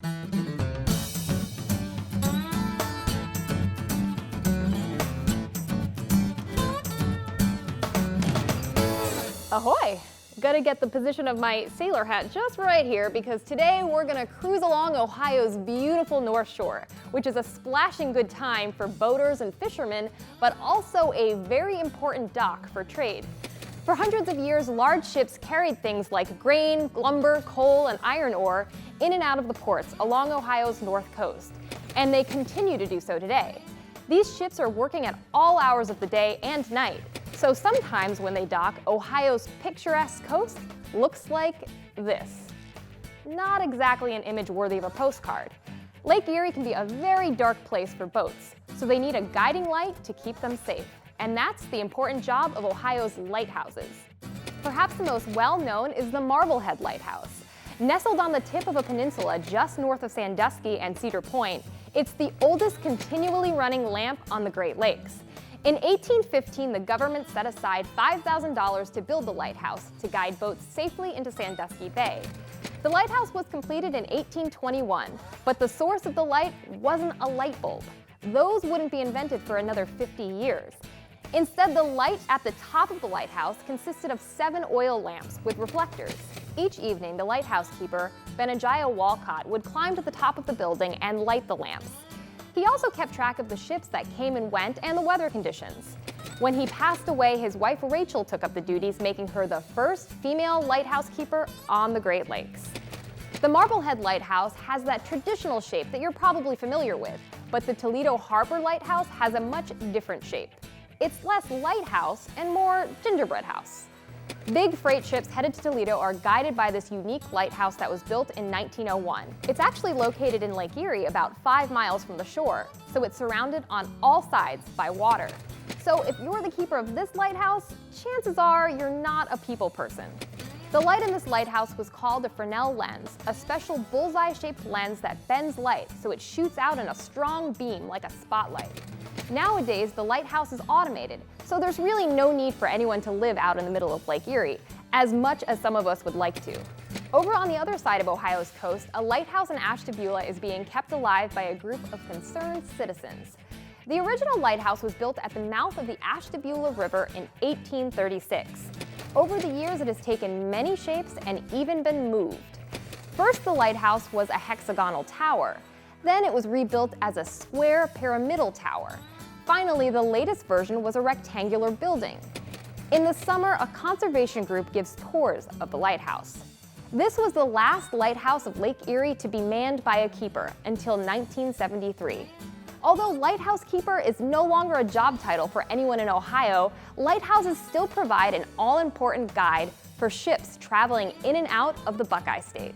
Ahoy! Gotta get the position of my sailor hat just right here because today we're gonna cruise along Ohio's beautiful North Shore, which is a splashing good time for boaters and fishermen, but also a very important dock for trade. For hundreds of years, large ships carried things like grain, lumber, coal, and iron ore in and out of the ports along Ohio's north coast, and they continue to do so today. These ships are working at all hours of the day and night, so sometimes when they dock, Ohio's picturesque coast looks like this. Not exactly an image worthy of a postcard. Lake Erie can be a very dark place for boats, so they need a guiding light to keep them safe. And that's the important job of Ohio's lighthouses. Perhaps the most well-known is the Marblehead Lighthouse. Nestled on the tip of a peninsula just north of Sandusky and Cedar Point, it's the oldest continually running lamp on the Great Lakes. In 1815, the government set aside $5,000 to build the lighthouse to guide boats safely into Sandusky Bay. The lighthouse was completed in 1821, but the source of the light wasn't a light bulb. Those wouldn't be invented for another 50 years. Instead, the light at the top of the lighthouse consisted of 7 oil lamps with reflectors. Each evening, the lighthouse keeper, Benajaya Walcott, would climb to the top of the building and light the lamps. He also kept track of the ships that came and went and the weather conditions. When he passed away, his wife Rachel took up the duties, making her the first female lighthouse keeper on the Great Lakes. The Marblehead Lighthouse has that traditional shape that you're probably familiar with, but the Toledo Harbor Lighthouse has a much different shape. It's less lighthouse and more gingerbread house. Big freight ships headed to Toledo are guided by this unique lighthouse that was built in 1901. It's actually located in Lake Erie, about 5 miles from the shore, so it's surrounded on all sides by water. So if you're the keeper of this lighthouse, chances are you're not a people person. The light in this lighthouse was called a Fresnel lens, a special bullseye-shaped lens that bends light so it shoots out in a strong beam like a spotlight. Nowadays, the lighthouse is automated, so there's really no need for anyone to live out in the middle of Lake Erie, as much as some of us would like to. Over on the other side of Ohio's coast, a lighthouse in Ashtabula is being kept alive by a group of concerned citizens. The original lighthouse was built at the mouth of the Ashtabula River in 1836. Over the years, it has taken many shapes and even been moved. First, the lighthouse was a hexagonal tower. Then it was rebuilt as a square pyramidal tower. Finally, the latest version was a rectangular building. In the summer, a conservation group gives tours of the lighthouse. This was the last lighthouse of Lake Erie to be manned by a keeper until 1973. Although lighthouse keeper is no longer a job title for anyone in Ohio, lighthouses still provide an all-important guide for ships traveling in and out of the Buckeye State.